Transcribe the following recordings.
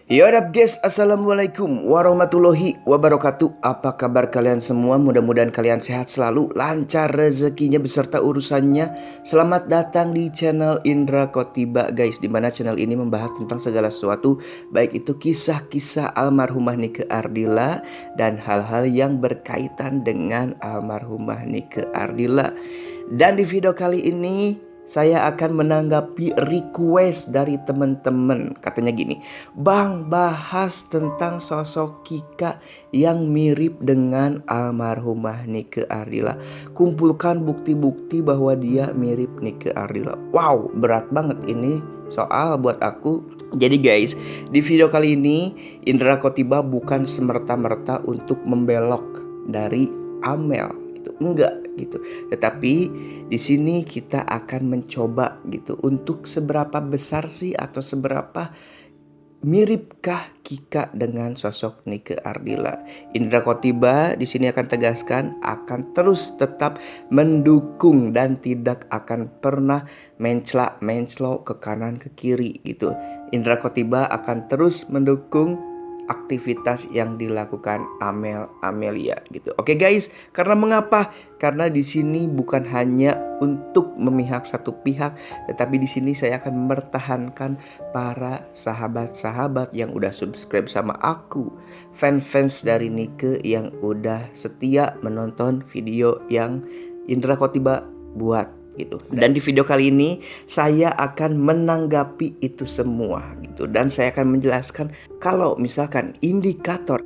Yaudah guys, assalamualaikum warahmatullahi wabarakatuh. Apa kabar kalian semua? Mudah-mudahan kalian sehat selalu, lancar rezekinya beserta urusannya. Selamat datang di channel Indra Kotiba guys, dimana channel ini membahas tentang segala sesuatu, baik itu kisah-kisah almarhumah Nike Ardilla dan hal-hal yang berkaitan dengan almarhumah Nike Ardilla. Dan di video kali ini saya akan menanggapi request dari teman-teman. Katanya gini, "Bang, bahas tentang sosok Kika yang mirip dengan almarhumah Nike Ardilla. Kumpulkan bukti-bukti bahwa dia mirip Nike Ardilla." Wow, berat banget ini soal buat aku. Jadi guys, di video kali ini Indra Kotiba bukan semerta-merta untuk membelok dari Amel, itu enggak gitu. Tetapi di sini kita akan mencoba gitu untuk seberapa besar sih atau seberapa miripkah Kika dengan sosok Nike Ardilla. Indra Kotiba di sini akan tegaskan akan terus tetap mendukung dan tidak akan pernah mencela-mencelo ke kanan ke kiri gitu. Indra Kotiba akan terus mendukung aktivitas yang dilakukan Amelia gitu. Oke guys, karena mengapa? Karena di sini bukan hanya untuk memihak satu pihak, tetapi di sini saya akan mempertahankan para sahabat-sahabat yang udah subscribe sama aku, fans-fans dari Nike yang udah setia menonton video yang Indra Kotiba buat gitu. Dan di video kali ini saya akan menanggapi itu semua gitu, dan saya akan menjelaskan kalau misalkan indikator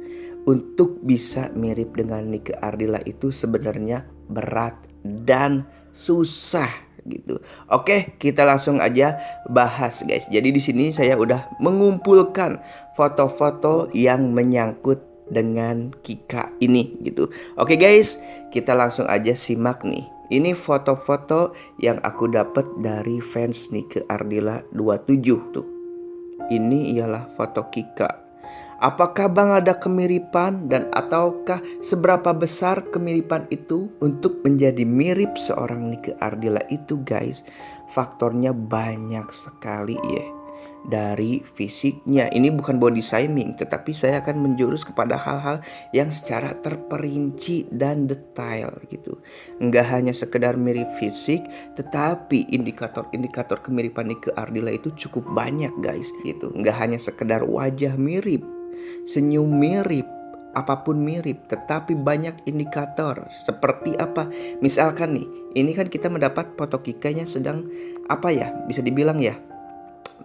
untuk bisa mirip dengan Nike Ardilla itu sebenarnya berat dan susah gitu. Oke, kita langsung aja bahas guys. Jadi di sini saya udah mengumpulkan foto-foto yang menyangkut dengan Kika ini gitu. Oke guys, kita langsung aja simak nih. Ini foto-foto yang aku dapat dari fans Nike Ardilla 27 tuh. Ini ialah foto Kika. Apakah Bang ada kemiripan dan ataukah seberapa besar kemiripan itu untuk menjadi mirip seorang Nike Ardilla itu guys? Faktornya banyak sekali ya. Dari fisiknya, ini bukan body shaming, tetapi saya akan menjurus kepada hal-hal yang secara terperinci dan detail gitu. Enggak hanya sekedar mirip fisik, tetapi indikator-indikator kemiripan Nike Ardilla itu cukup banyak guys gitu. Enggak hanya sekedar wajah mirip, senyum mirip, apapun mirip, tetapi banyak indikator. Seperti apa? Misalkan nih, ini kan kita mendapat foto Kikanya sedang apa ya, bisa dibilang ya,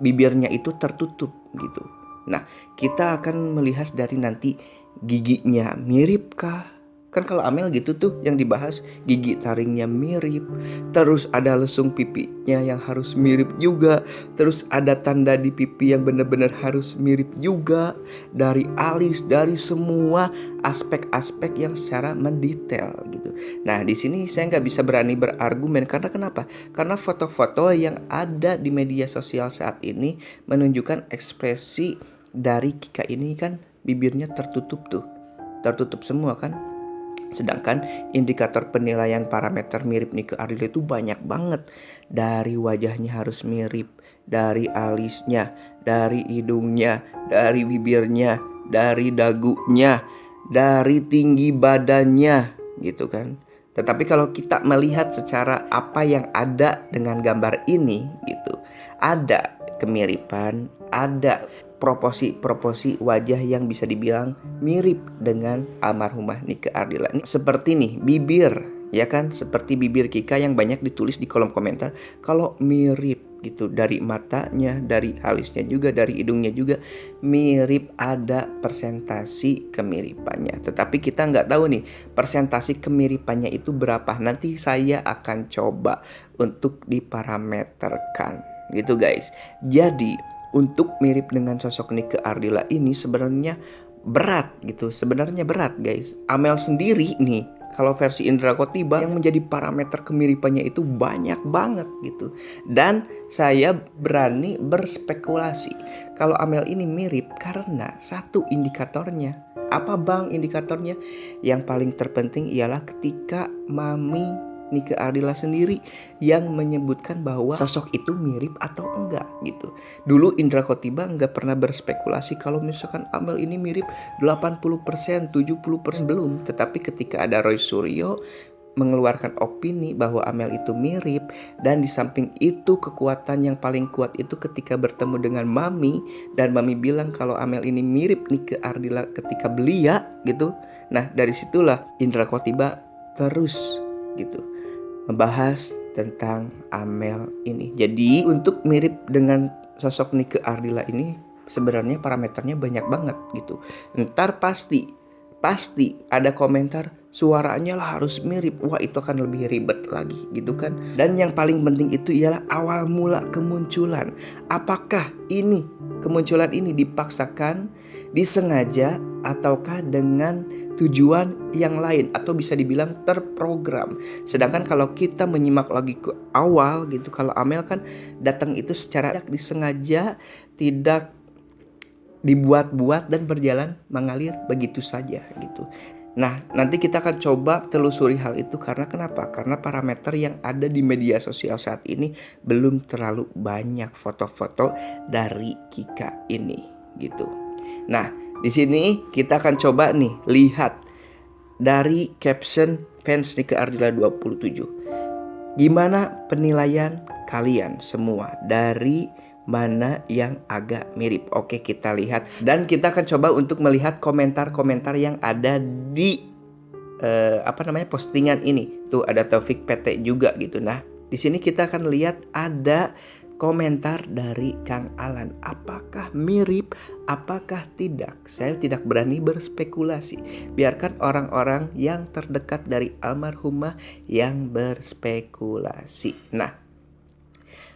bibirnya itu tertutup gitu. Nah, kita akan melihat dari nanti giginya miripkah? Kan kalau Amel gitu tuh yang dibahas, gigi taringnya mirip, terus ada lesung pipinya yang harus mirip juga, terus ada tanda di pipi yang benar-benar harus mirip juga, dari alis, dari semua aspek-aspek yang secara mendetail gitu. Nah, di sini saya nggak bisa berani berargumen karena kenapa? Karena foto-foto yang ada di media sosial saat ini menunjukkan ekspresi dari Kika ini kan bibirnya tertutup tuh, tertutup semua kan. Sedangkan indikator penilaian parameter mirip Nike Ardilla itu banyak banget. Dari wajahnya harus mirip, dari alisnya, dari hidungnya, dari bibirnya, dari dagunya, dari tinggi badannya gitu kan. Tetapi kalau kita melihat secara apa yang ada dengan gambar ini gitu, ada kemiripan, ada proporsi wajah yang bisa dibilang mirip dengan almarhumah Nike Ardilla. Ini seperti nih bibir, ya kan, seperti bibir Kika yang banyak ditulis di kolom komentar kalau mirip gitu, dari matanya, dari alisnya juga, dari hidungnya juga mirip, ada persentasi kemiripannya. Tetapi kita nggak tahu nih persentasi kemiripannya itu berapa. Nanti saya akan coba untuk diparameterkan gitu guys. Jadi untuk mirip dengan sosok Nike Ardilla ini sebenarnya berat gitu. Sebenarnya berat guys. Amel sendiri nih, kalau versi Indra Kotiba yang menjadi parameter kemiripannya itu banyak banget gitu. Dan saya berani berspekulasi kalau Amel ini mirip karena satu indikatornya. Apa Bang indikatornya? Yang paling terpenting ialah ketika Mami Nike Ardila sendiri yang menyebutkan bahwa sosok itu mirip atau enggak gitu. Dulu Indra Khotiba nggak pernah berspekulasi kalau misalkan Amel ini mirip 80%, 70% belum. Tetapi ketika ada Roy Suryo mengeluarkan opini bahwa Amel itu mirip, dan di samping itu kekuatan yang paling kuat itu ketika bertemu dengan Mami, dan Mami bilang kalau Amel ini mirip Nike Ardila ketika belia gitu. Nah dari situlah Indra Khotiba terus gitu membahas tentang Amel ini. Jadi untuk mirip dengan sosok Nike Ardila ini sebenarnya parameternya banyak banget gitu. Ntar pasti ada komentar suaranya lah harus mirip. Wah itu akan lebih ribet lagi gitu kan. Dan yang paling penting itu ialah awal mula kemunculan. Apakah ini kemunculan ini dipaksakan, disengaja, ataukah dengan tujuan yang lain, atau bisa dibilang terprogram. Sedangkan kalau kita menyimak lagi ke awal gitu, kalau Amel kan datang itu secara disengaja, tidak dibuat-buat dan berjalan mengalir begitu saja gitu. Nah nanti kita akan coba telusuri hal itu karena kenapa? Karena parameter yang ada di media sosial saat ini belum terlalu banyak foto-foto dari Kika ini gitu. Nah di sini kita akan coba nih lihat dari caption fans Nike Ardila 27. Gimana penilaian kalian semua dari mana yang agak mirip? Oke kita lihat, dan kita akan coba untuk melihat komentar-komentar yang ada di postingan ini. Tuh ada Taufik PT juga gitu. Nah di sini kita akan lihat ada komentar dari Kang Alan. Apakah mirip? Apakah tidak? Saya tidak berani berspekulasi. Biarkan orang-orang yang terdekat dari almarhumah yang berspekulasi. Nah,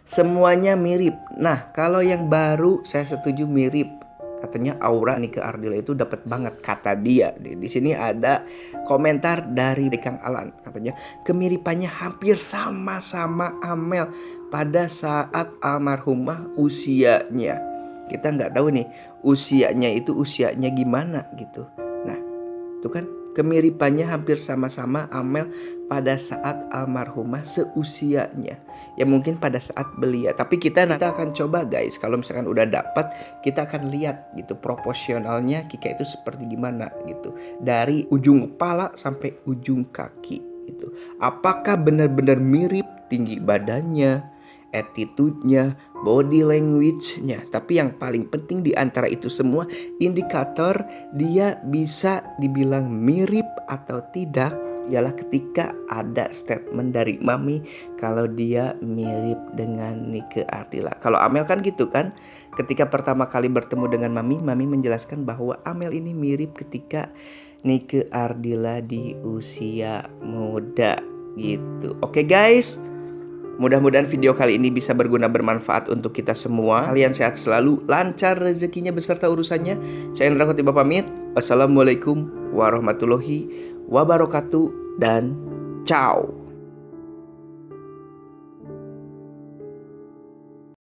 semuanya mirip. Nah, kalau yang baru saya setuju mirip. Katanya aura Nike Ardila itu dapat banget kata dia. Di sini ada komentar dari Kang Alan. Katanya kemiripannya hampir sama-sama Amel pada saat almarhumah usianya. Kita nggak tahu nih usianya itu usianya gimana gitu. Nah itu kan kemiripannya hampir sama-sama Amel pada saat almarhumah seusianya. Ya mungkin pada saat belia. Tapi kita akan coba guys. Kalau misalkan udah dapat, kita akan lihat gitu proporsionalnya Kika itu seperti gimana gitu. Dari ujung kepala sampai ujung kaki gitu. Apakah benar-benar mirip tinggi badannya, attitude-nya, body language-nya. Tapi yang paling penting di antara itu semua, indikator dia bisa dibilang mirip atau tidak ialah ketika ada statement dari Mami kalau dia mirip dengan Nike Ardila. Kalau Amel kan gitu kan, ketika pertama kali bertemu dengan Mami menjelaskan bahwa Amel ini mirip ketika Nike Ardila di usia muda gitu. Oke guys, mudah-mudahan video kali ini bisa berguna bermanfaat untuk kita semua. Kalian sehat selalu, lancar rezekinya beserta urusannya. Saya Indra Khotiba pamit. Wassalamualaikum warahmatullahi wabarakatuh dan ciao.